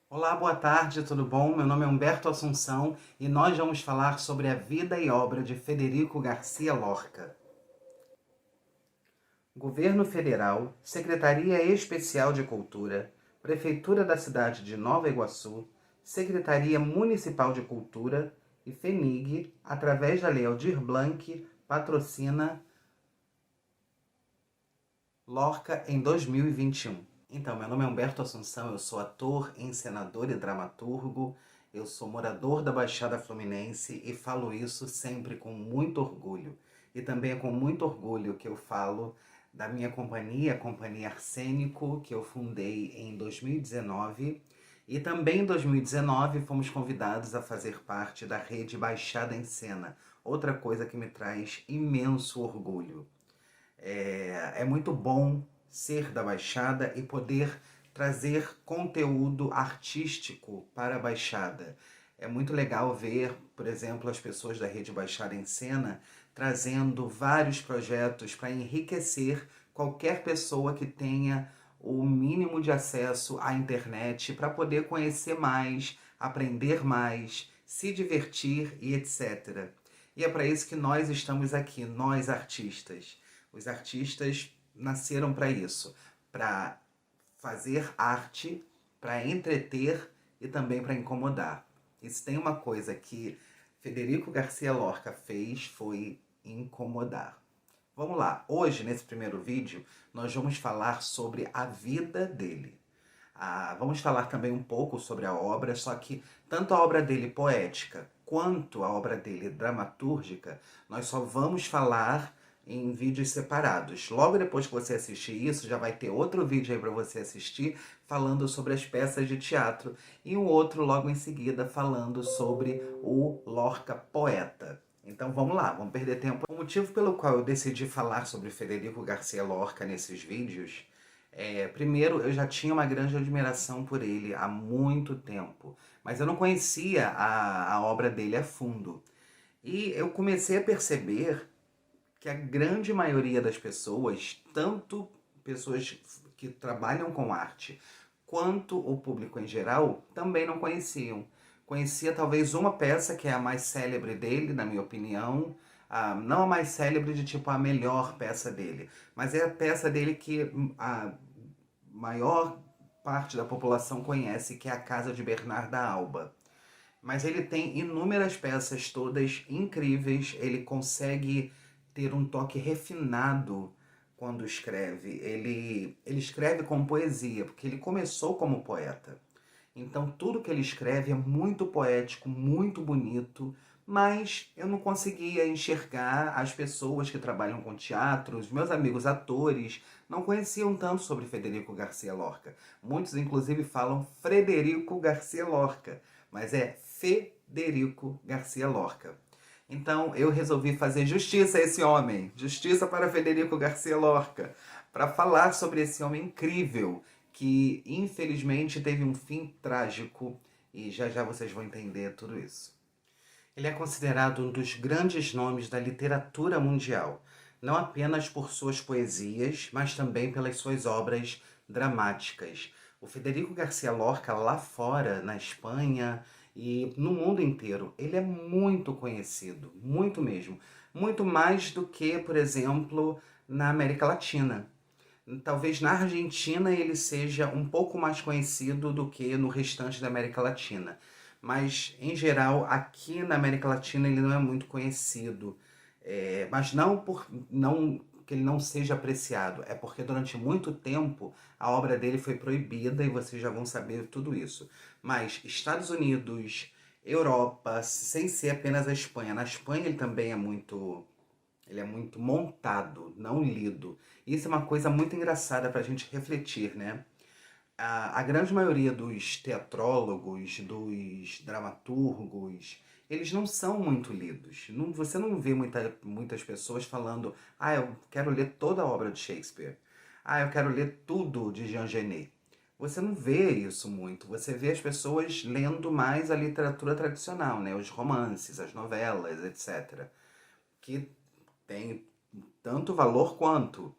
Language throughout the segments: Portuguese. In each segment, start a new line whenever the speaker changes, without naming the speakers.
Olá, boa tarde, tudo bom? Meu nome é Humberto Assunção e nós vamos falar sobre a vida e obra de Federico Garcia Lorca. Governo Federal, Secretaria Especial de Cultura, Prefeitura da cidade de Nova Iguaçu, Secretaria Municipal de Cultura e FENIG, através da Lei Aldir Blanc, patrocina Lorca em 2021. Então, meu nome é Humberto Assunção, eu sou ator, encenador e dramaturgo, eu sou morador da Baixada Fluminense e falo isso sempre com muito orgulho. E também é com muito orgulho que eu falo da minha companhia, a Companhia Arsênico, que eu fundei em 2019. E também em 2019 fomos convidados a fazer parte da rede Baixada em Cena, outra coisa que me traz imenso orgulho. É muito bom ser da Baixada e poder trazer conteúdo artístico para a Baixada. É muito legal ver, por exemplo, as pessoas da Rede Baixada em Cena trazendo vários projetos para enriquecer qualquer pessoa que tenha o mínimo de acesso à internet para poder conhecer mais, aprender mais, se divertir e etc. E é para isso que nós estamos aqui, nós artistas. Os artistas nasceram para isso, para fazer arte, para entreter e também para incomodar. E se tem uma coisa que Federico Garcia Lorca fez foi incomodar. Vamos lá, hoje nesse primeiro vídeo nós vamos falar sobre a vida dele. Vamos falar também um pouco sobre a obra, só que tanto a obra dele poética quanto a obra dele dramatúrgica, nós só vamos falar em vídeos separados. Logo depois que você assistir isso, já vai ter outro vídeo aí para você assistir falando sobre as peças de teatro e um outro logo em seguida falando sobre o Lorca poeta. Então vamos lá, vamos perder tempo. O motivo pelo qual eu decidi falar sobre Federico Garcia Lorca nesses vídeos primeiro, eu já tinha uma grande admiração por ele há muito tempo, mas eu não conhecia a obra dele a fundo. E eu comecei a perceber que a grande maioria das pessoas, tanto pessoas que trabalham com arte, quanto o público em geral, também não conheciam. Conhecia talvez uma peça que é a mais célebre dele, na minha opinião, não a mais célebre de tipo a melhor peça dele, mas é a peça dele que a maior parte da população conhece, que é a Casa de Bernarda Alba. Mas ele tem inúmeras peças, todas incríveis, ele consegue ter um toque refinado quando escreve. Ele escreve com poesia, porque ele começou como poeta. Então tudo que ele escreve é muito poético, muito bonito, mas eu não conseguia enxergar as pessoas que trabalham com teatro, os meus amigos atores, não conheciam tanto sobre Federico Garcia Lorca. Muitos, inclusive, falam Frederico Garcia Lorca, mas é Federico Garcia Lorca. Então eu resolvi fazer justiça a esse homem, justiça para Federico Garcia Lorca, para falar sobre esse homem incrível que infelizmente teve um fim trágico e já já vocês vão entender tudo isso. Ele é considerado um dos grandes nomes da literatura mundial, não apenas por suas poesias, mas também pelas suas obras dramáticas. O Federico Garcia Lorca, lá fora, na Espanha e no mundo inteiro, ele é muito conhecido, muito mesmo. Muito mais do que, por exemplo, na América Latina. Talvez na Argentina ele seja um pouco mais conhecido do que no restante da América Latina. Mas, em geral, aqui na América Latina ele não é muito conhecido. Mas não por não que ele não seja apreciado, é porque durante muito tempo a obra dele foi proibida e vocês já vão saber tudo isso. Mas Estados Unidos, Europa, sem ser apenas a Espanha. Na Espanha ele é muito montado, não lido. Isso é uma coisa muito engraçada para a gente refletir, né? A grande maioria dos teatrólogos, dos dramaturgos, eles não são muito lidos. Você não vê muitas pessoas falando: ah, eu quero ler toda a obra de Shakespeare. Ah, eu quero ler tudo de Jean Genet. Você não vê isso muito. Você vê as pessoas lendo mais a literatura tradicional, né? Os romances, as novelas, etc. Que tem tanto valor quanto.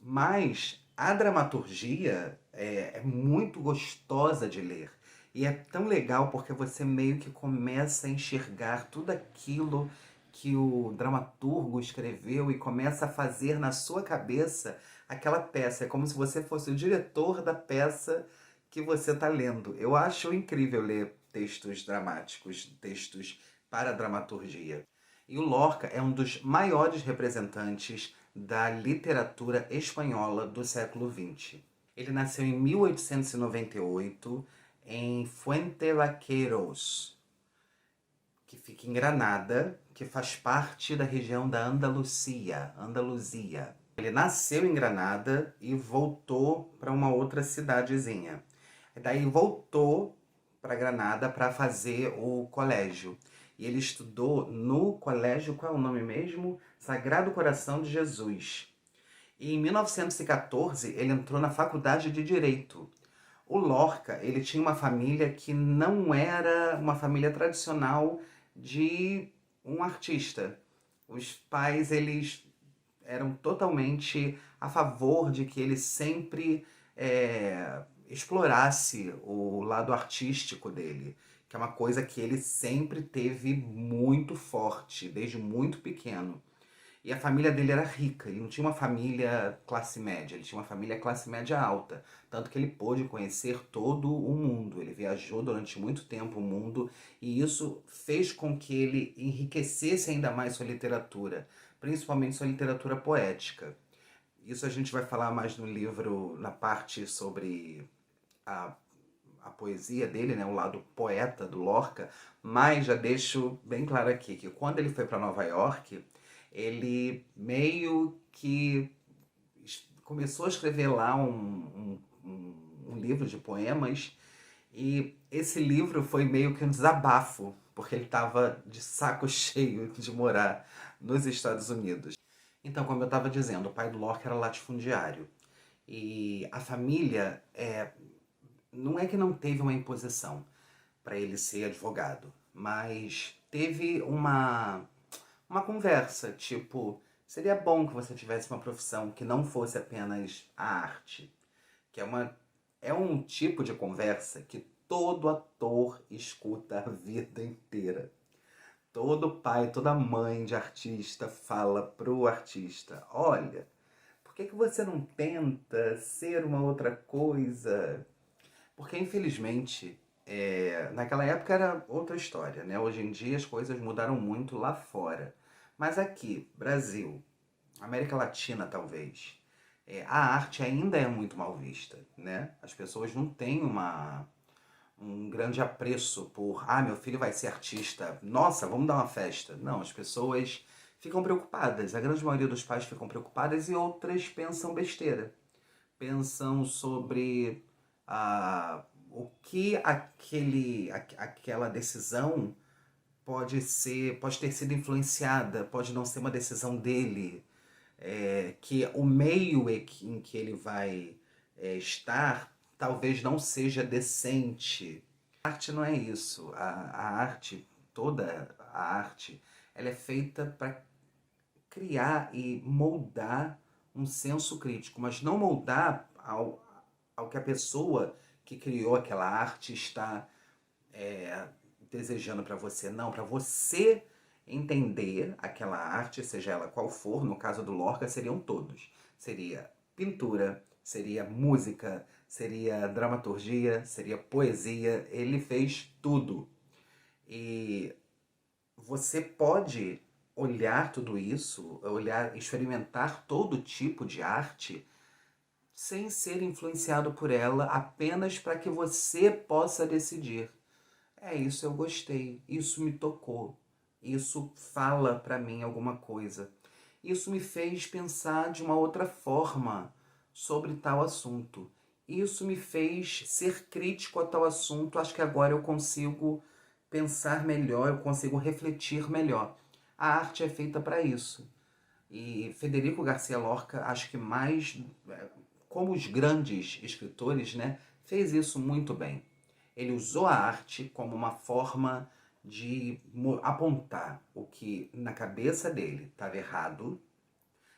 Mas a dramaturgia é muito gostosa de ler. E é tão legal porque você meio que começa a enxergar tudo aquilo que o dramaturgo escreveu e começa a fazer na sua cabeça aquela peça. É como se você fosse o diretor da peça que você está lendo. Eu acho incrível ler textos dramáticos, textos para dramaturgia. E o Lorca é um dos maiores representantes da literatura espanhola do século XX. Ele nasceu em 1898 em Fuentevaqueiros, que fica em Granada, que faz parte da região da Andaluzia. Ele nasceu em Granada e voltou para uma outra cidadezinha. Daí voltou para Granada para fazer o colégio. E ele estudou no colégio, qual é o nome mesmo? Sagrado Coração de Jesus. E em 1914 ele entrou na faculdade de Direito. O Lorca, ele tinha uma família que não era uma família tradicional de um artista. Os pais, eles eram totalmente a favor de que ele sempre explorasse o lado artístico dele, que é uma coisa que ele sempre teve muito forte, desde muito pequeno. E a família dele era rica, ele não tinha uma família classe média, ele tinha uma família classe média alta. Tanto que ele pôde conhecer todo o mundo, ele viajou durante muito tempo o mundo e isso fez com que ele enriquecesse ainda mais sua literatura, principalmente sua literatura poética. Isso a gente vai falar mais no livro, na parte sobre a, a poesia dele, né, o lado poeta do Lorca, mas já deixo bem claro aqui que quando ele foi para Nova York, ele meio que começou a escrever lá um livro de poemas e esse livro foi meio que um desabafo, porque ele estava de saco cheio de morar nos Estados Unidos. Então, como eu estava dizendo, o pai do Lorca era latifundiário. E a família não é que não teve uma imposição para ele ser advogado, mas teve uma conversa, tipo, seria bom que você tivesse uma profissão que não fosse apenas a arte, que é um tipo de conversa que todo ator escuta a vida inteira. Todo pai, toda mãe de artista fala pro artista, olha, por que você não tenta ser uma outra coisa? Porque, infelizmente, naquela época era outra história, né? Hoje em dia as coisas mudaram muito lá fora. Mas aqui, Brasil, América Latina talvez, a arte ainda é muito mal vista, né? As pessoas não têm um grande apreço por, meu filho vai ser artista, nossa, vamos dar uma festa. Não, as pessoas ficam preocupadas, a grande maioria dos pais ficam preocupadas e outras pensam besteira. Pensam sobre o que aquela decisão pode ter sido influenciada, pode não ser uma decisão dele, que o meio em que ele vai estar talvez não seja decente. A arte não é isso. A arte, toda a arte, ela é feita para criar e moldar um senso crítico, mas não moldar ao que a pessoa que criou aquela arte está desejando para você. Não, para você entender aquela arte, seja ela qual for, no caso do Lorca seriam todos. Seria pintura, seria música, seria dramaturgia, seria poesia, ele fez tudo. E você pode olhar tudo isso, olhar, experimentar todo tipo de arte sem ser influenciado por ela, apenas para que você possa decidir. Isso eu gostei, isso me tocou, isso fala para mim alguma coisa. Isso me fez pensar de uma outra forma sobre tal assunto. Isso me fez ser crítico a tal assunto. Acho que agora eu consigo pensar melhor, eu consigo refletir melhor. A arte é feita para isso. E Federico Garcia Lorca, acho que mais, como os grandes escritores, né, fez isso muito bem. Ele usou a arte como uma forma de apontar o que na cabeça dele estava errado,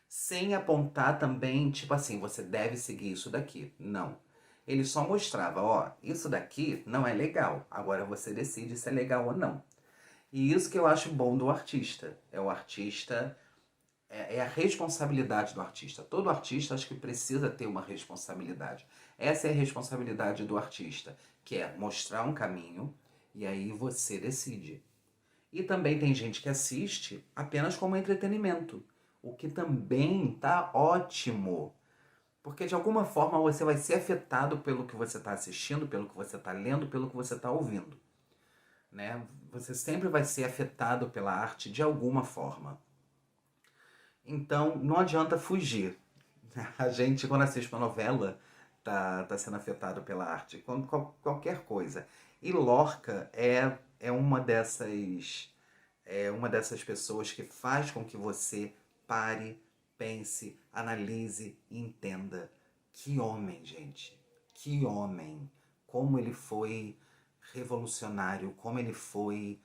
sem apontar também, tipo assim, você deve seguir isso daqui. Não. Ele só mostrava, ó, isso daqui não é legal, agora você decide se é legal ou não. E isso que eu acho bom do artista. É o artista, é a responsabilidade do artista. Todo artista acho que precisa ter uma responsabilidade. Essa é a responsabilidade do artista, que é mostrar um caminho e aí você decide. E também tem gente que assiste apenas como entretenimento, o que também tá ótimo. Porque de alguma forma você vai ser afetado pelo que você está assistindo, pelo que você está lendo, pelo que você está ouvindo. Né? Você sempre vai ser afetado pela arte de alguma forma. Então não adianta fugir. A gente, quando assiste uma novela, tá sendo afetado pela arte, qualquer coisa. E Lorca é uma dessas pessoas que faz com que você pare, pense, analise e entenda. Que homem, gente. Que homem. Como ele foi revolucionário, como ele foi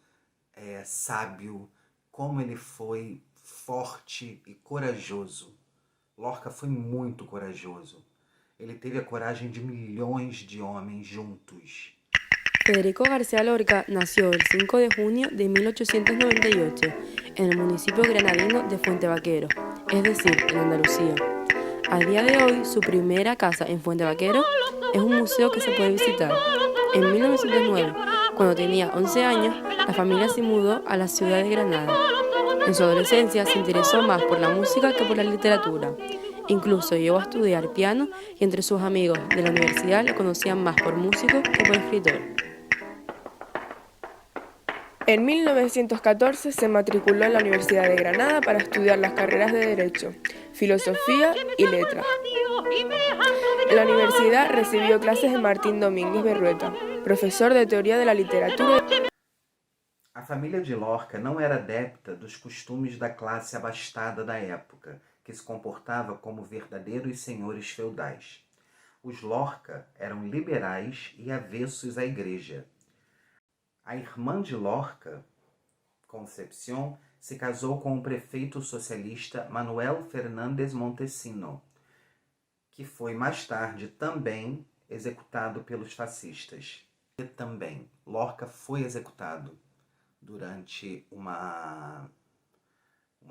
sábio, como ele foi forte e corajoso. Lorca foi muito corajoso. Ele teve a coragem de milhões de homens juntos.
Federico García Lorca nació el 5 de junio de 1898 en el municipio granadino de Fuente Vaquero, es decir, en Andalucía. A día de hoy, su primera casa en Fuente Vaquero es un museo que se puede visitar. En 1909, cuando tenía 11 años, la familia se mudó a la ciudad de Granada. En su adolescencia se interesó más por la música que por la literatura. Incluso llegó a estudiar piano y entre sus amigos de la universidad lo conocían más por músico que por escritor. En 1914 se matriculó en la Universidad de Granada para estudiar las carreras de Derecho, Filosofía y Letras. En la universidad recibió clases de Martín Domínguez Berrueta, profesor de Teoría de la Literatura.
A família de Lorca não era adepta dos costumes da classe abastada da época, que se comportava como verdadeiros senhores feudais. Os Lorca eram liberais e avessos à igreja. A irmã de Lorca, Concepción, se casou com o prefeito socialista Manuel Fernández Montesino, que foi mais tarde também executado pelos fascistas. E também, Lorca foi executado durante uma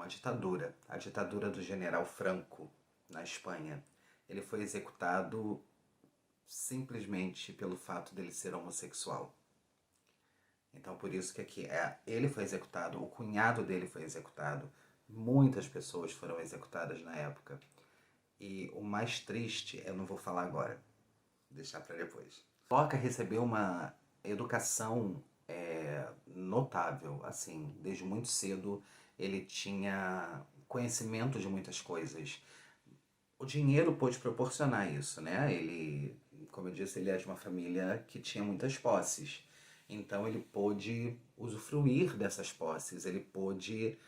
ditadura, a ditadura do general Franco, na Espanha. Ele foi executado simplesmente pelo fato dele ser homossexual. Então, por isso que aqui ele foi executado, o cunhado dele foi executado, muitas pessoas foram executadas na época. E o mais triste, eu não vou falar agora, vou deixar para depois. Lorca recebeu uma educação notável, assim, desde muito cedo ele tinha conhecimento de muitas coisas. O dinheiro pôde proporcionar isso, né? Ele, como eu disse, ele é de uma família que tinha muitas posses. Então ele pôde usufruir dessas posses, ele pôde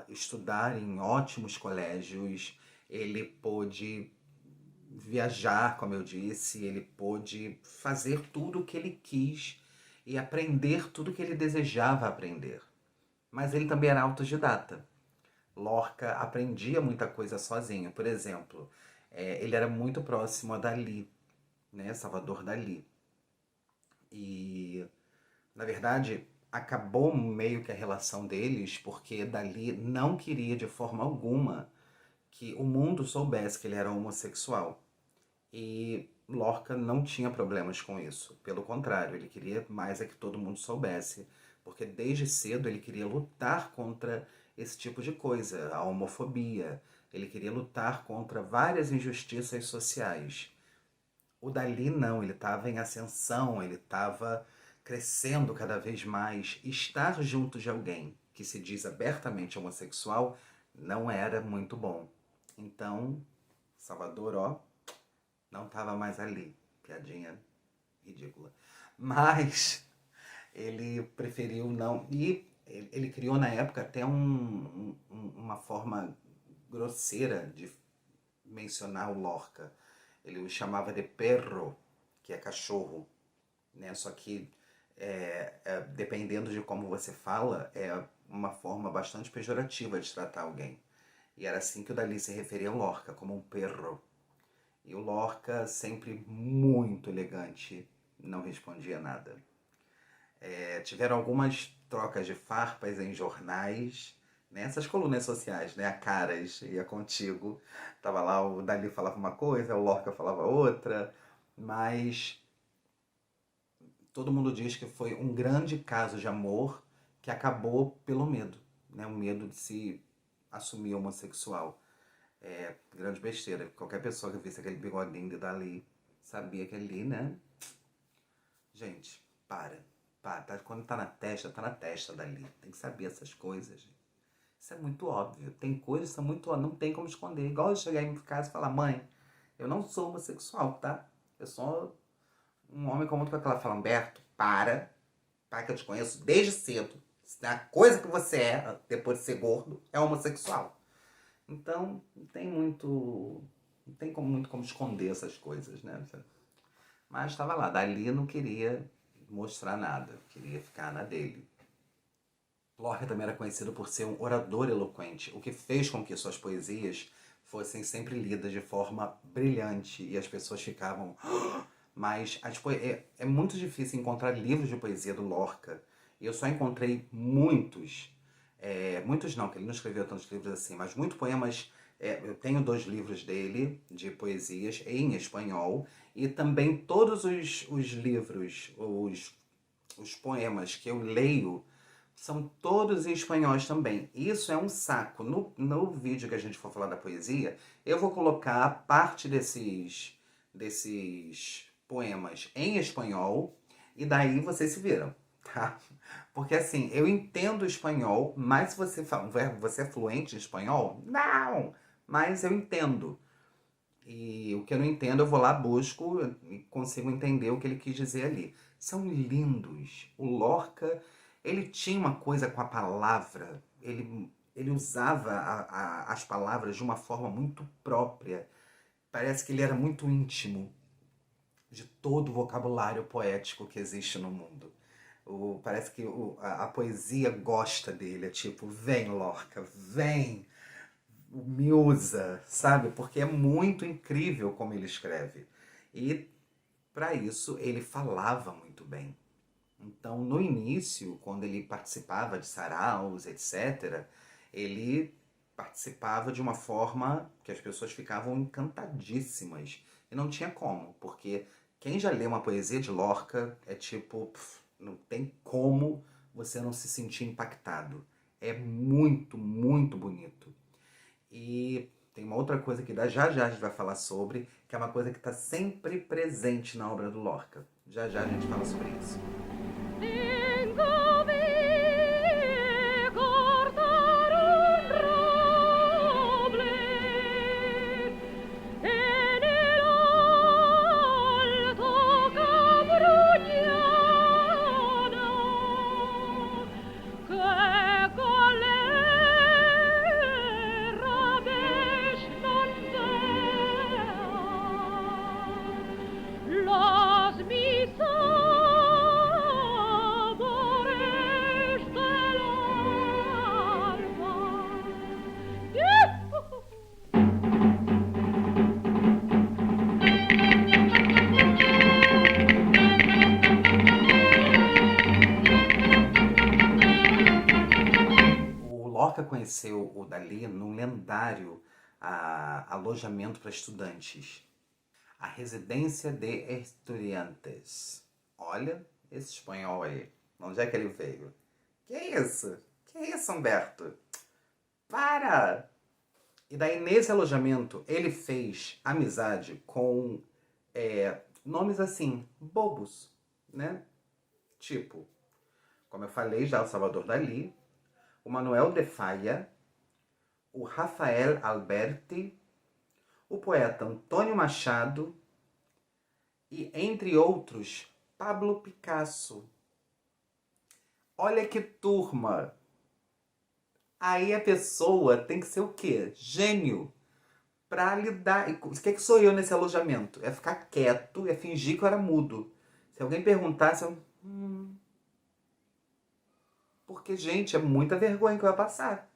estudar em ótimos colégios, ele pôde viajar, como eu disse, ele pôde fazer tudo o que ele quis e aprender tudo o que ele desejava aprender. Mas ele também era autodidata. Lorca aprendia muita coisa sozinho. Por exemplo, ele era muito próximo a Dalí, né? Salvador Dalí. E, na verdade, acabou meio que a relação deles porque Dalí não queria de forma alguma que o mundo soubesse que ele era homossexual. E Lorca não tinha problemas com isso. Pelo contrário, ele queria mais que todo mundo soubesse, porque desde cedo ele queria lutar contra esse tipo de coisa, a homofobia. Ele queria lutar contra várias injustiças sociais. O Dalí não, ele estava em ascensão, ele estava crescendo cada vez mais. Estar junto de alguém que se diz abertamente homossexual não era muito bom. Então, Salvador, ó, não estava mais ali. Piadinha ridícula. Mas ele preferiu não. E ele criou na época até uma forma grosseira de mencionar o Lorca. Ele o chamava de perro, que é cachorro, né? Só que dependendo de como você fala, é uma forma bastante pejorativa de tratar alguém. E era assim que o Dalí se referia ao Lorca, como um perro. E o Lorca, sempre muito elegante, não respondia nada. Tiveram algumas trocas de farpas em jornais, nessas colunas sociais, né? A Caras ia contigo. Tava lá, o Dali falava uma coisa, o Lorca falava outra, mas todo mundo diz que foi um grande caso de amor que acabou pelo medo, né? O medo de se assumir homossexual. Grande besteira. Qualquer pessoa que visse aquele bigodinho de Dali sabia que ali, né? Gente, para. Quando tá na testa dali. Tem que saber essas coisas, gente. Isso é muito óbvio. Tem coisas que são muito óbvias, não tem como esconder. Igual eu chegar em casa e falar, mãe, eu não sou homossexual, tá? Eu sou um homem comum com aquela fala, Humberto, para que eu te conheço desde cedo. A coisa que você é, depois de ser gordo, é homossexual. Então, não tem muito. Não tem muito como esconder essas coisas, né? Mas estava lá, dali não queria mostrar nada, queria ficar na dele. Lorca também era conhecido por ser um orador eloquente, o que fez com que suas poesias fossem sempre lidas de forma brilhante e as pessoas ficavam. Mas é muito difícil encontrar livros de poesia do Lorca. E eu só encontrei muitos. Muitos não, que ele não escreveu tantos livros assim, mas muitos poemas. Eu tenho 2 livros dele, de poesias, em espanhol. E também todos os livros, os poemas que eu leio, são todos em espanhóis também. Isso é um saco. No vídeo que a gente for falar da poesia, eu vou colocar parte desses poemas em espanhol e daí vocês se viram, tá? Porque assim, eu entendo espanhol, mas se você é fluente em espanhol? Não! Mas eu entendo. E o que eu não entendo, eu vou lá, busco e consigo entender o que ele quis dizer ali. São lindos. O Lorca, ele tinha uma coisa com a palavra. Ele usava as palavras de uma forma muito própria. Parece que ele era muito íntimo de todo o vocabulário poético que existe no mundo. Parece que a poesia gosta dele. É tipo, vem Lorca, vem, me usa, sabe? Porque é muito incrível como ele escreve. E para isso ele falava muito bem. Então, no início, quando ele participava de saraus, etc., ele participava de uma forma que as pessoas ficavam encantadíssimas. E não tinha como, porque quem já lê uma poesia de Lorca é tipo, não tem como você não se sentir impactado. É muito, muito bonito. E tem uma outra coisa que já já a gente vai falar sobre, que é uma coisa que está sempre presente na obra do Lorca. Já já a gente fala sobre isso. O Lorca conheceu o Dalí num lendário alojamento para estudantes, a Residência de Estudiantes. Olha esse espanhol aí, onde é que ele veio? Que isso? Que isso, Humberto? Para! E daí, nesse alojamento, ele fez amizade com nomes assim, bobos, né? Tipo, como eu falei já, o Salvador Dalí, o Manuel de Falla, o Rafael Alberti, o poeta Antônio Machado e, entre outros, Pablo Picasso. Olha que turma! Aí a pessoa tem que ser o quê? Gênio! Pra lidar... O que sou eu nesse alojamento? É ficar quieto, é fingir que eu era mudo. Se alguém perguntasse, eu... Porque, gente, é muita vergonha que eu ia passar.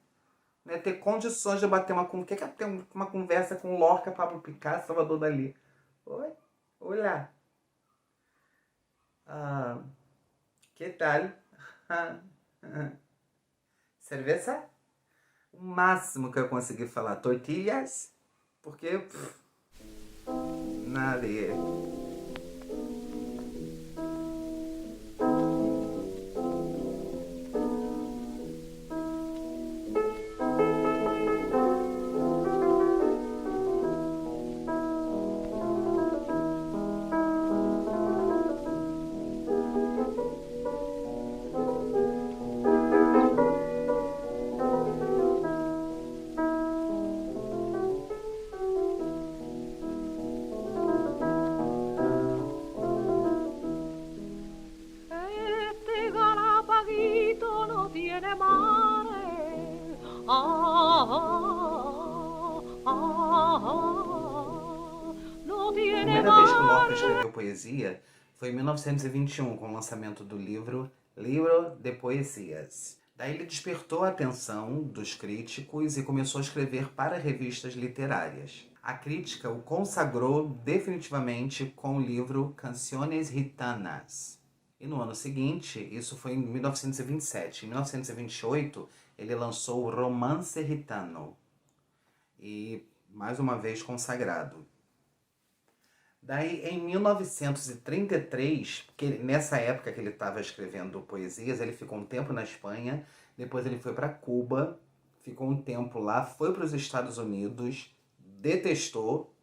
Não ia ter condições de bater uma conversa. O que é ter uma conversa com Lorca, Pablo Picasso, Salvador Dalí? Oi? Olá. Ah, que tal? Cerveza? O máximo que eu consegui falar, tortilhas, porque nadie.
Este Galapagito no tiene mares. Ah, ah, ah, no
A
tiene
primeira vez que Lorca
mares.
escreveu poesia foi em 1921, com o lançamento do livro Livro de Poesias. Daí ele despertou a atenção dos críticos e começou a escrever para revistas literárias. A crítica o consagrou definitivamente com o livro Canciones Gitanas. E no ano seguinte, isso foi em 1927, em 1928, ele lançou o Romance Gitano, e mais uma vez consagrado. Daí, em 1933, nessa época que ele estava escrevendo poesias, ele ficou um tempo na Espanha, depois ele foi para Cuba, ficou um tempo lá, foi para os Estados Unidos, detestou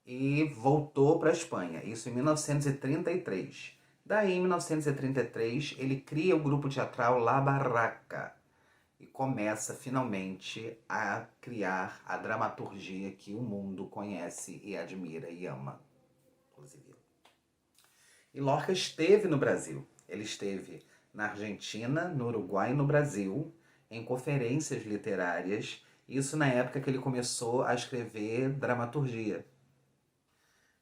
e voltou para a Espanha, isso em 1933. Daí, em 1933, ele cria o grupo teatral La Barraca e começa finalmente a criar a dramaturgia que o mundo conhece e admira e ama, inclusive. E Lorca esteve no Brasil. Ele esteve na Argentina, no Uruguai e no Brasil, em conferências literárias. Isso na época que ele começou a escrever dramaturgia.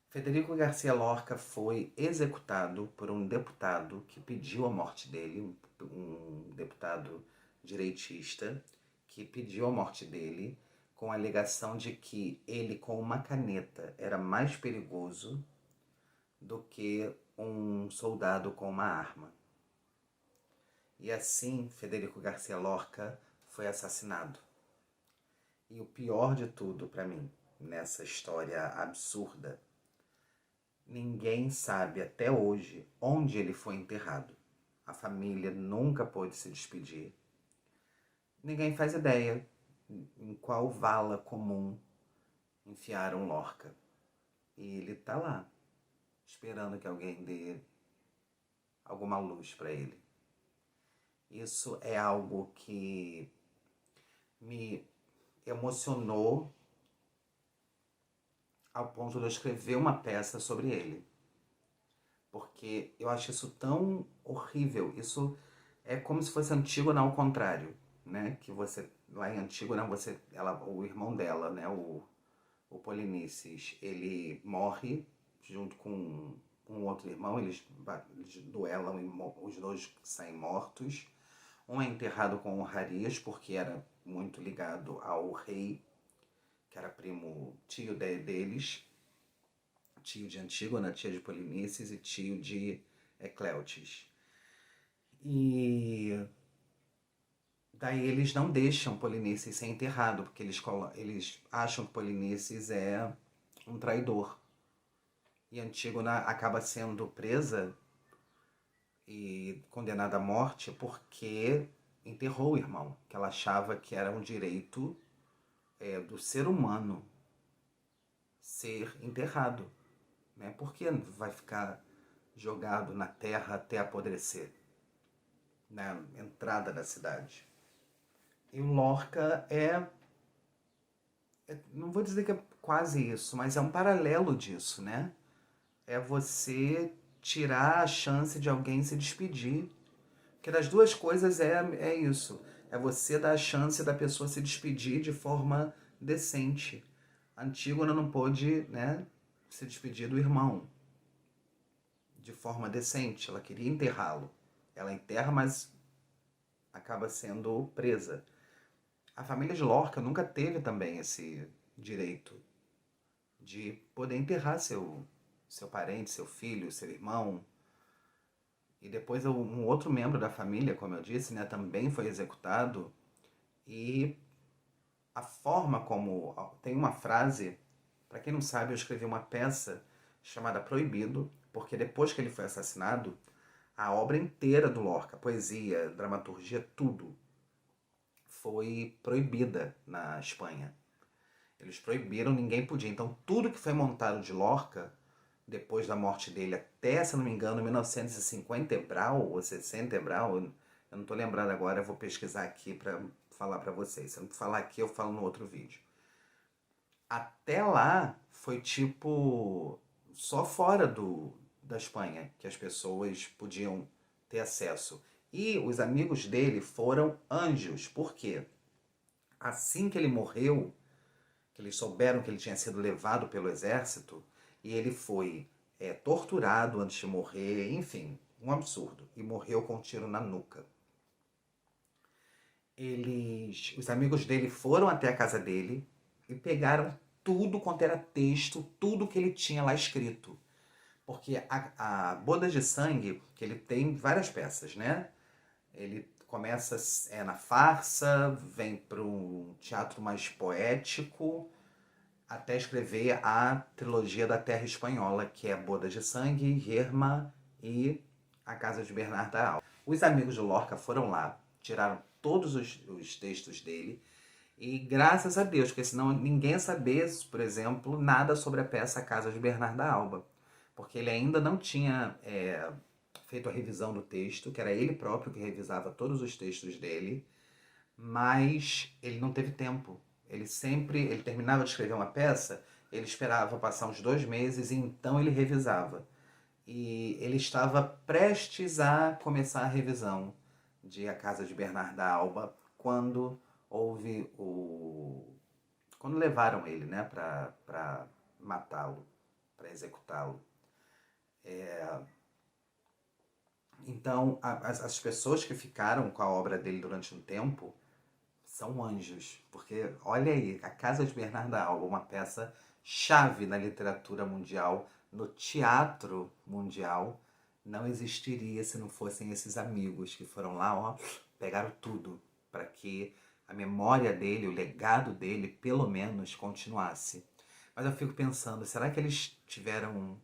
Federico Garcia Lorca foi executado por um deputado que pediu a morte dele, um deputado direitista, que pediu a morte dele com a alegação de que ele, com uma caneta, era mais perigoso do que um soldado com uma arma. E assim, Federico Garcia Lorca foi assassinado. E o pior de tudo para mim, nessa história absurda, ninguém sabe até hoje onde ele foi enterrado. A família nunca pôde se despedir. Ninguém faz ideia em qual vala comum enfiaram Lorca. E ele tá lá, esperando que alguém dê alguma luz para ele. Isso é algo que me emocionou ao ponto de eu escrever uma peça sobre ele. Porque eu acho isso tão horrível. Isso é como se fosse Antígona ao contrário, né? Que você, lá em Antígona, o irmão dela, né? O Polinices, ele morre junto com um outro irmão, eles duelam e os dois saem mortos. Um é enterrado com honrarias, porque era muito ligado ao rei, que era tio deles, tio de Antígona, tia de Polinices e tio de Ecleutes. E daí eles não deixam Polinices ser enterrado, porque eles acham que Polinices é um traidor. E Antígona acaba sendo presa e condenada à morte porque enterrou o irmão, que ela achava que era um direito do ser humano ser enterrado. Né? Por que vai ficar jogado na terra até apodrecer? Na entrada da cidade. E o Lorca não vou dizer que é quase isso, mas é um paralelo disso, né? É você tirar a chance de alguém se despedir. Porque das duas coisas é isso. É você dar a chance da pessoa se despedir de forma decente. Antígona não pôde, né, se despedir do irmão de forma decente. Ela queria enterrá-lo. Ela enterra, mas acaba sendo presa. A família de Lorca nunca teve também esse direito de poder enterrar seu parente, seu filho, seu irmão. E depois um outro membro da família, como eu disse, né, também foi executado. E a forma como... Tem uma frase, para quem não sabe, eu escrevi uma peça chamada Proibido, porque depois que ele foi assassinado, a obra inteira do Lorca, poesia, dramaturgia, tudo, foi proibida na Espanha. Eles proibiram, ninguém podia. Então tudo que foi montado de Lorca, depois da morte dele, até, se não me engano, 1950 Ebrau, ou 60 Ebrau, eu não estou lembrando agora, eu vou pesquisar aqui para falar para vocês. Se eu não falar aqui, eu falo no outro vídeo. Até lá, foi tipo só fora da Espanha que as pessoas podiam ter acesso. E os amigos dele foram anjos. Por quê? Assim que ele morreu, que eles souberam que ele tinha sido levado pelo exército, e ele foi torturado antes de morrer, enfim, um absurdo. E morreu com um tiro na nuca. Os amigos dele foram até a casa dele e pegaram tudo quanto era texto, tudo que ele tinha lá escrito. Porque a Bodas de Sangue, que ele tem várias peças, né? Ele começa na farsa, vem para um teatro mais poético, até escrever a trilogia da Terra Espanhola, que é Bodas de Sangue, Yerma e A Casa de Bernarda Alba. Os amigos de Lorca foram lá, tiraram todos os textos dele, e graças a Deus, porque senão ninguém ia saber, por exemplo, nada sobre a peça A Casa de Bernarda Alba, porque ele ainda não tinha feito a revisão do texto, que era ele próprio que revisava todos os textos dele, mas ele não teve tempo. Ele terminava de escrever uma peça, ele esperava passar uns 2 meses e então ele revisava. E ele estava prestes a começar a revisão de A Casa de Bernarda Alba quando houve quando levaram ele, né, para matá-lo, para executá-lo. Então, as pessoas que ficaram com a obra dele durante um tempo são anjos, porque olha aí, A Casa de Bernarda Alba, uma peça chave na literatura mundial, no teatro mundial, não existiria se não fossem esses amigos que foram lá, ó, pegaram tudo para que a memória dele, o legado dele, pelo menos, continuasse. Mas eu fico pensando, será que eles tiveram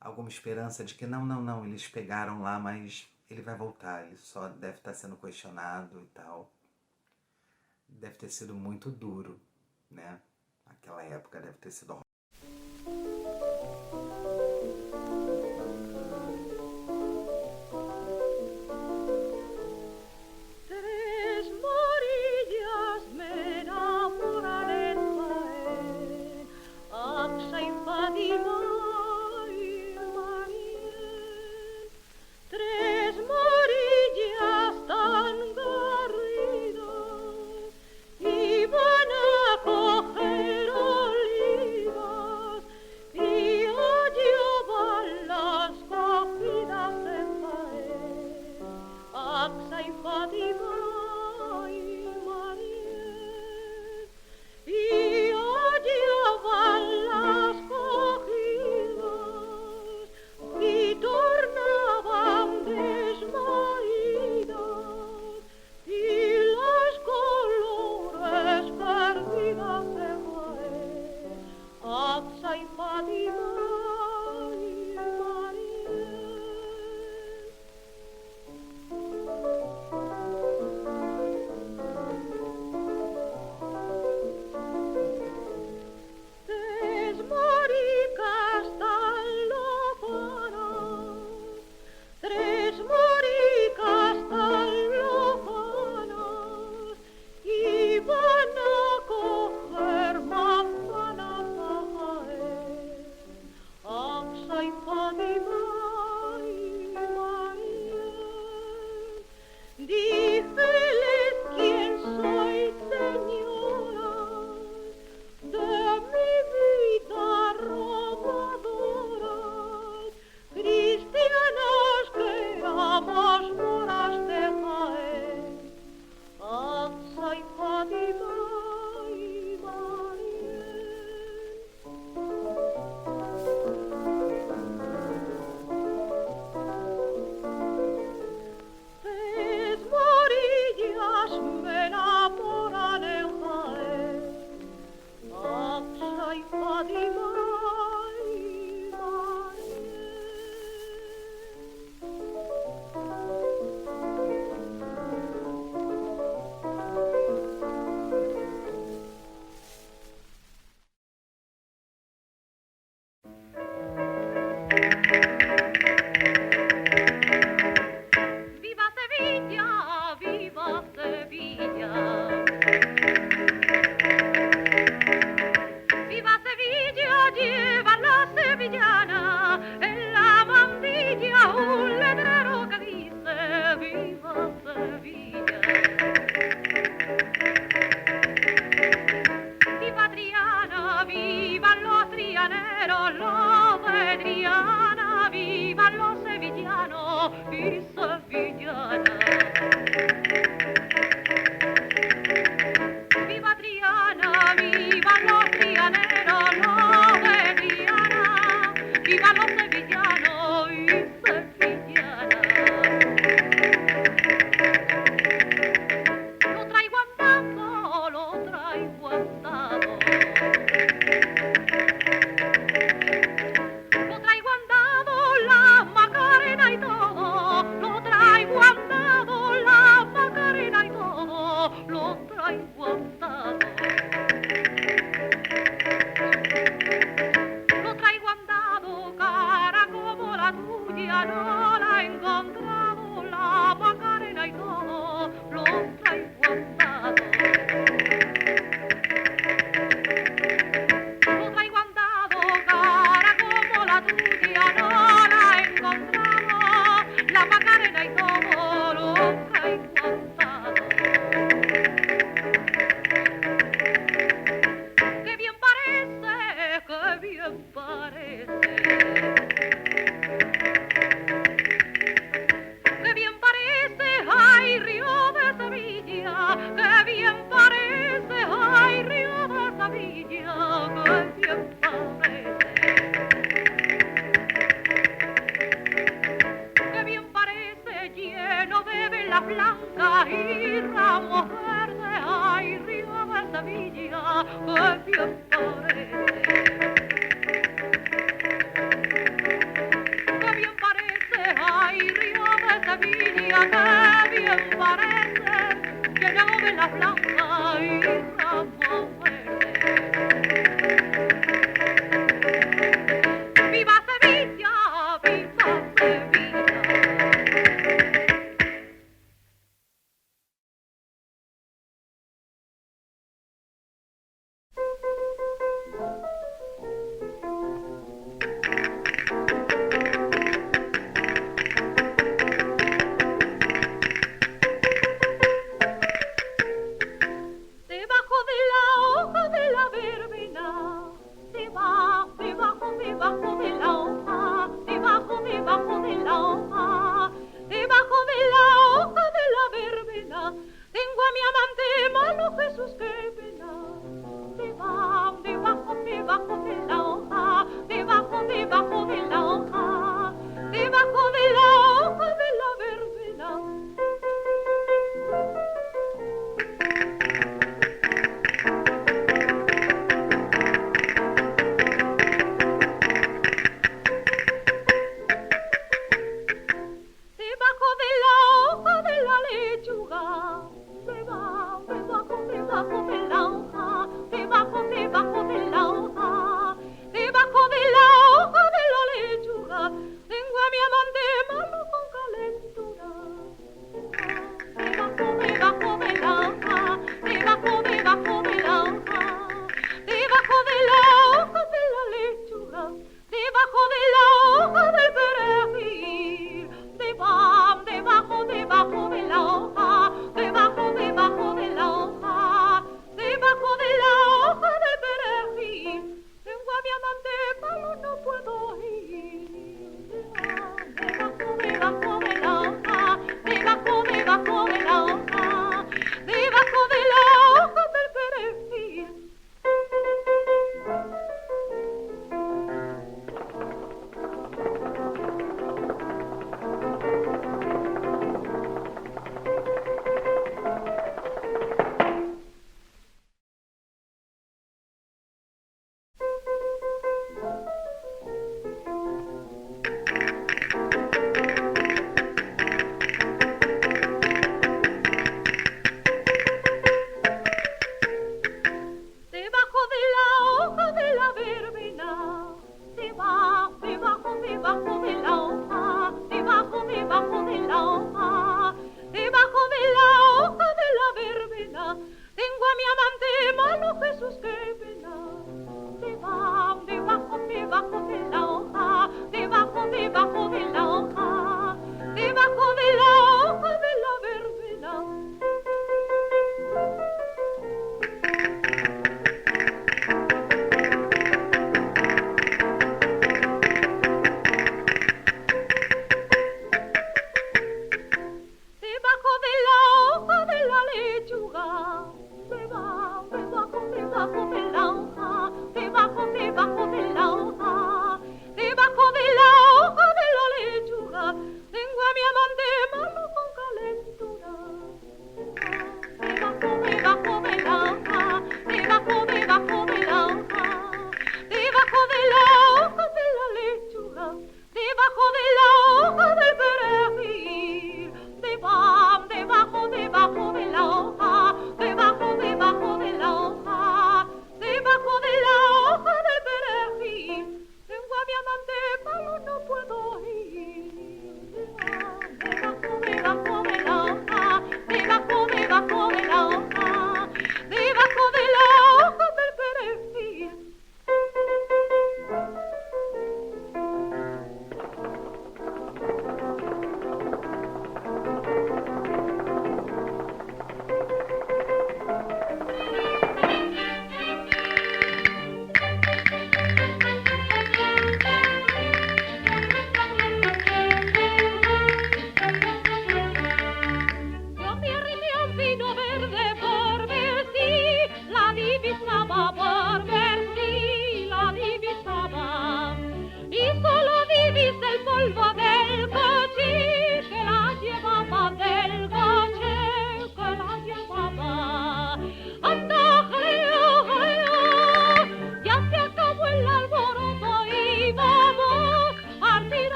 alguma esperança de que não, eles pegaram lá, mas ele vai voltar, ele só deve estar sendo questionado e tal. Deve ter sido muito duro, né? Aquela época deve ter sido horrível.
Tres morillas me enamoran en Jaén, Axa y Fátima y Marién. Tres morillas tan garridas iban a coger olivas y Sevilla. Viva Triana, vivan los trianeros, los de Triana, vivan los sevillanos y sevillanas. Viva Triana, vivan los trianeros, los de Triana, vivan los sevillanos y sevillanas. Lo traigo andando, lo traigo andado. Lo traigo andado, la Macarena y todo. Lo traigo andado, la Macarena y todo. Lo traigo andado. Lo traigo andado, cara como la tuya, no la he encontrado, la Macarena y todo, lo traigo andado. Lo traigo andado, cara como la tuya, no la he encontrado, la Macarena y todo, lo traigo andado. Qué bien parece, qué bien parece. Qué bien parece, ay, Río de Sevilla. Qué bien parece, ay, Río de Sevilla. Qué bien parece. Qué bien parece, lleno de velas blancas y ramos verdes, ay, Río de Sevilla. Qué bien parece. Qué bien parece, ay, Río de Sevilla, qué bien parece, lleno de velas blancas y ramos verdes. ¡Viva Sevilla, viva Sevilla! Debajo de la hoja del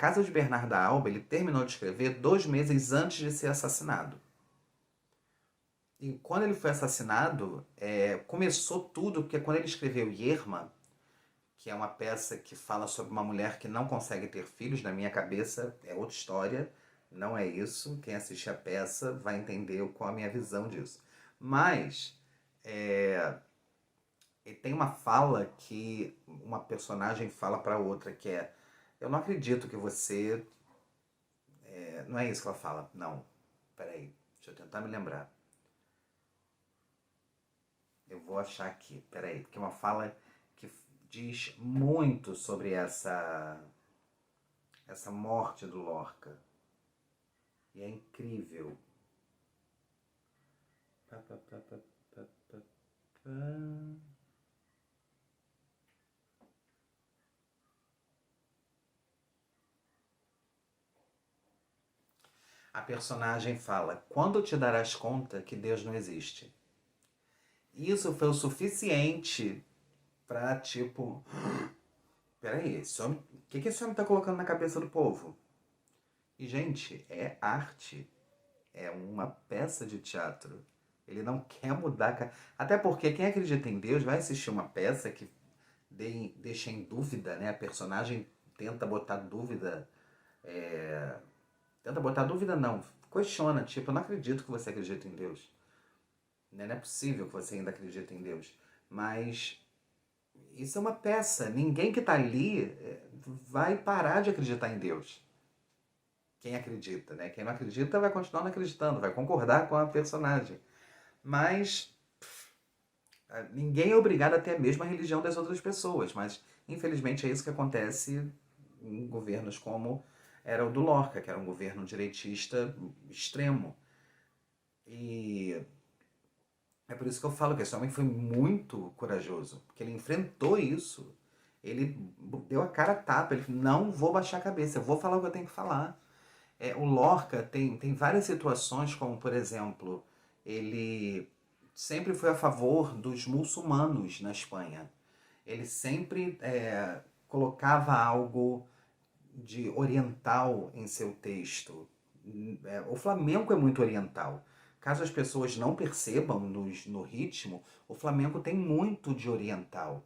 Casa de Bernarda Alba ele terminou de escrever 2 meses antes de ser assassinado. E quando ele foi assassinado, começou tudo, porque quando ele escreveu Yerma, que é uma peça que fala sobre uma mulher que não consegue ter filhos, na minha cabeça é outra história, não é isso. Quem assistir a peça vai entender qual a minha visão disso. Mas e tem uma fala que uma personagem fala para outra, que é: eu não acredito que você... não é isso que ela fala, não. Peraí, deixa eu tentar me lembrar. Eu vou achar aqui, peraí, porque é uma fala que diz muito sobre essa morte do Lorca. E é incrível. A personagem fala: quando te darás conta que Deus não existe? Isso foi o suficiente pra, tipo... Peraí, o que esse homem tá colocando na cabeça do povo? E, gente, é arte. É uma peça de teatro. Ele não quer mudar... Até porque quem acredita em Deus vai assistir uma peça que deixa em dúvida, né? A personagem tenta botar dúvida... Tenta botar dúvida, não. Questiona, tipo, eu não acredito que você acredita em Deus. Não é possível que você ainda acredite em Deus. Mas isso é uma peça. Ninguém que está ali vai parar de acreditar em Deus. Quem acredita, né? Quem não acredita vai continuar não acreditando, vai concordar com a personagem. Mas ninguém é obrigado a ter a mesma religião das outras pessoas. Mas, infelizmente, é isso que acontece em governos como era o do Lorca, que era um governo direitista extremo. E é por isso que eu falo que esse homem foi muito corajoso, porque ele enfrentou isso, ele deu a cara a tapa, ele falou: não vou baixar a cabeça, eu vou falar o que eu tenho que falar. O Lorca tem várias situações, como por exemplo, ele sempre foi a favor dos muçulmanos na Espanha. Ele sempre colocava algo de oriental em seu texto. O flamenco é muito oriental. Caso as pessoas não percebam no ritmo, o flamenco tem muito de oriental,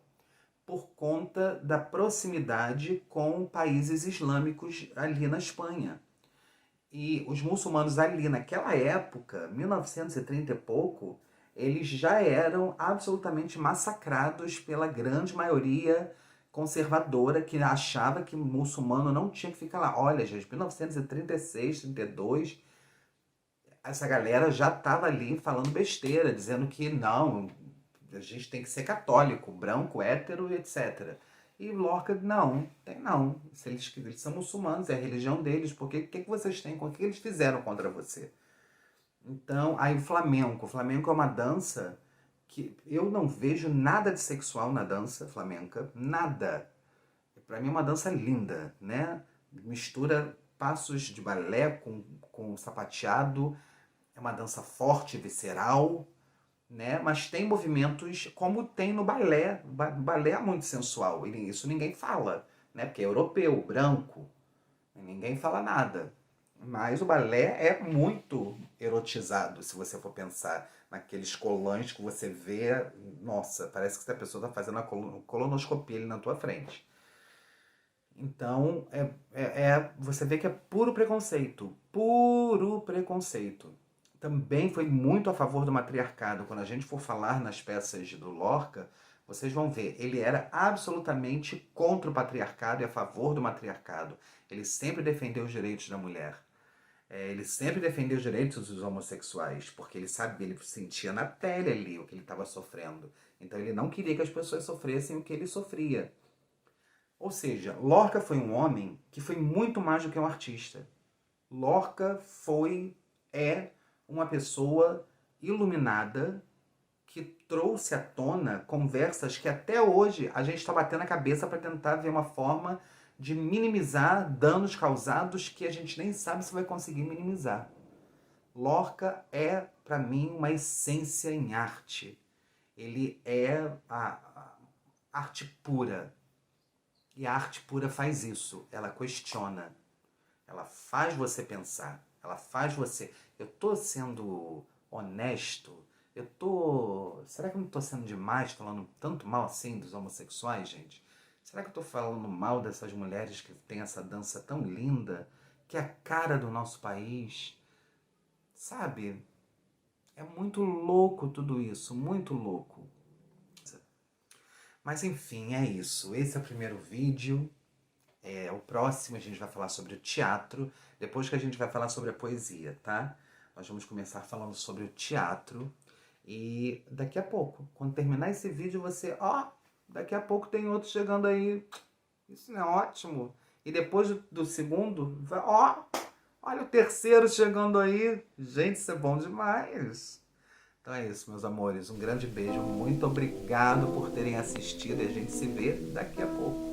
por conta da proximidade com países islâmicos ali na Espanha. E os muçulmanos ali naquela época, 1930 e pouco, eles já eram absolutamente massacrados pela grande maioria conservadora que achava que muçulmano não tinha que ficar lá. Olha, gente, 1936, 32, essa galera já estava ali falando besteira, dizendo que não, a gente tem que ser católico, branco, hétero, etc. E Lorca, não. Se eles são muçulmanos, é a religião deles, porque o que vocês têm, o que eles fizeram contra você? Então, aí o flamenco é uma dança que eu não vejo nada de sexual na dança flamenca, nada. Para mim é uma dança linda, né? Mistura passos de balé com sapateado, é uma dança forte, visceral, né? Mas tem movimentos como tem no balé. O balé é muito sensual, isso ninguém fala, né? Porque é europeu, branco, ninguém fala nada. Mas o balé é muito erotizado, se você for pensar naqueles colãs que você vê. Nossa, parece que a pessoa está fazendo uma colonoscopia ali na tua frente. Então, você vê que é puro preconceito. Puro preconceito. Também foi muito a favor do matriarcado. Quando a gente for falar nas peças do Lorca, vocês vão ver, ele era absolutamente contra o patriarcado e a favor do matriarcado. Ele sempre defendeu os direitos da mulher. Ele sempre defendeu os direitos dos homossexuais, porque ele sabia, ele sentia na pele ali o que ele estava sofrendo. Então ele não queria que as pessoas sofressem o que ele sofria. Ou seja, Lorca foi um homem que foi muito mais do que um artista. Lorca é uma pessoa iluminada que trouxe à tona conversas que até hoje a gente está batendo a cabeça para tentar ver uma forma de minimizar danos causados que a gente nem sabe se vai conseguir minimizar. Lorca é, para mim, uma essência em arte. Ele é a arte pura. E a arte pura faz isso, ela questiona. Ela faz você pensar. Ela faz você... Eu tô sendo honesto? Será que eu não tô sendo demais falando tanto mal assim dos homossexuais, gente? Será que eu tô falando mal dessas mulheres que têm essa dança tão linda, que é a cara do nosso país? Sabe? É muito louco tudo isso, muito louco. Mas enfim, é isso. Esse é o primeiro vídeo. O próximo a gente vai falar sobre o teatro, depois que a gente vai falar sobre a poesia, tá? Nós vamos começar falando sobre o teatro. E daqui a pouco, quando terminar esse vídeo, daqui a pouco tem outro chegando aí. Isso é ótimo. E depois do segundo, olha o terceiro chegando aí. Gente, isso é bom demais. Então é isso, meus amores. Um grande beijo. Muito obrigado por terem assistido. E a gente se vê daqui a pouco.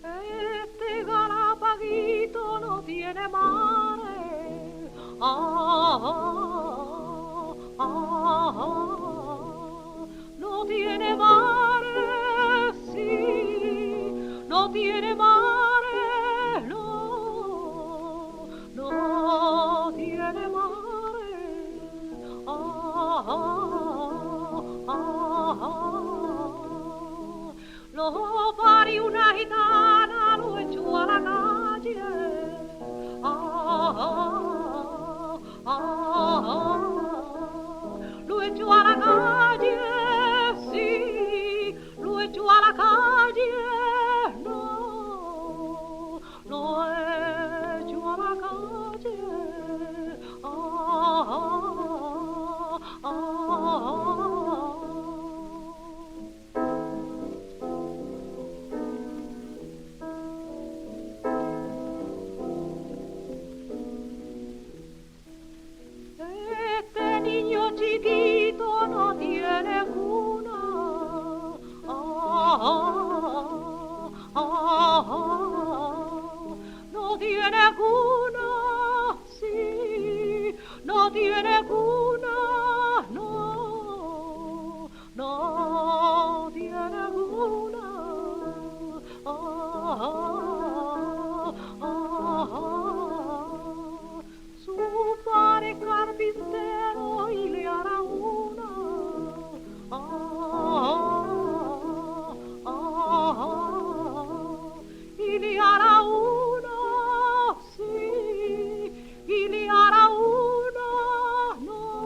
Este Galapaguito no tiene mares, no tiene mares, sí, no tiene mares, no, no tiene mares, lo pari una gitana, lo echó a la calle. Lo echó a la calle, sí, lo echó a la calle. No, lo echó a la calle. Este niño chiquito no tiene cuna, no tiene cuna, sí, no tiene cuna, no, no tiene cuna. Su padre carpintero y le hará una. Y le hará una, sí, y le hará una, no.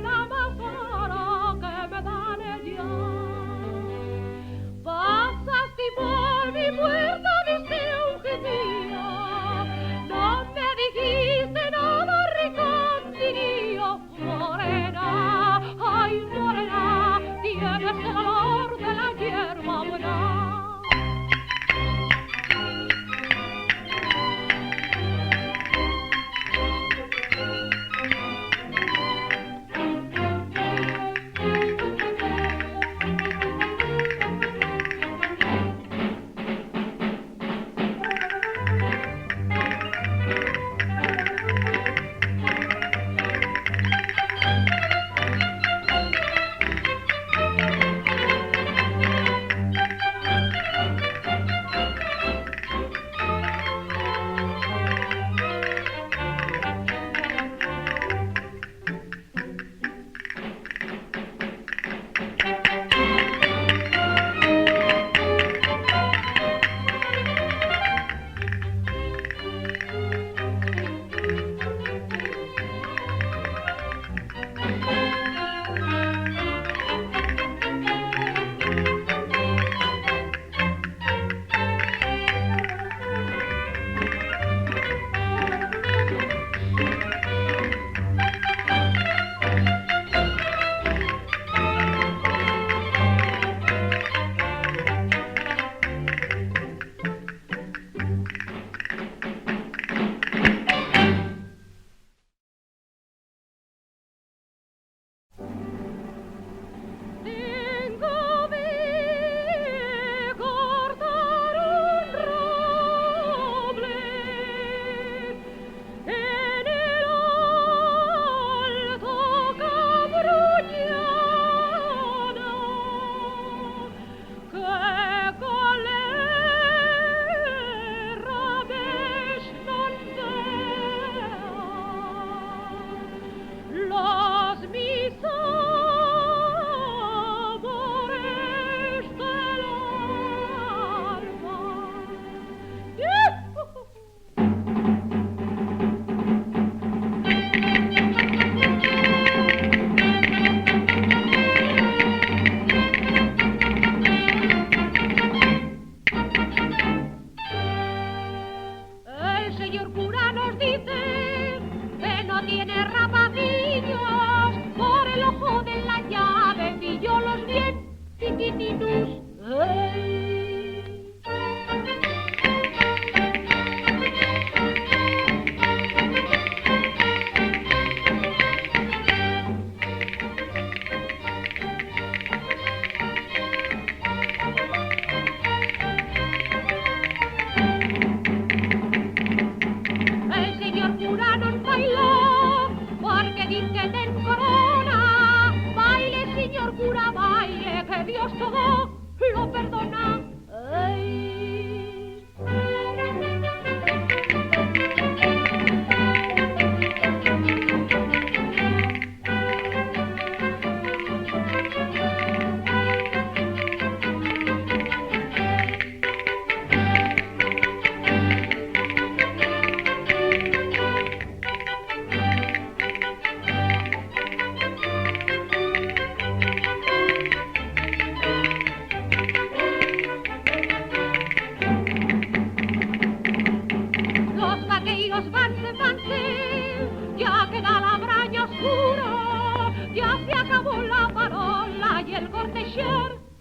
da más oro que me dan ella. Pasaste por mi puerta desde un gentío, no me dijiste nada recondillo. Morena, ay morena, tienes el olor de la hierba buena.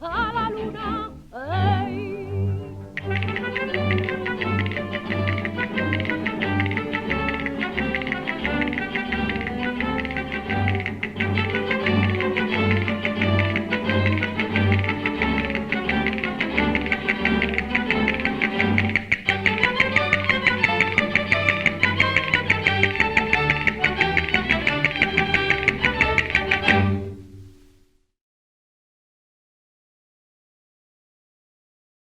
a la luna.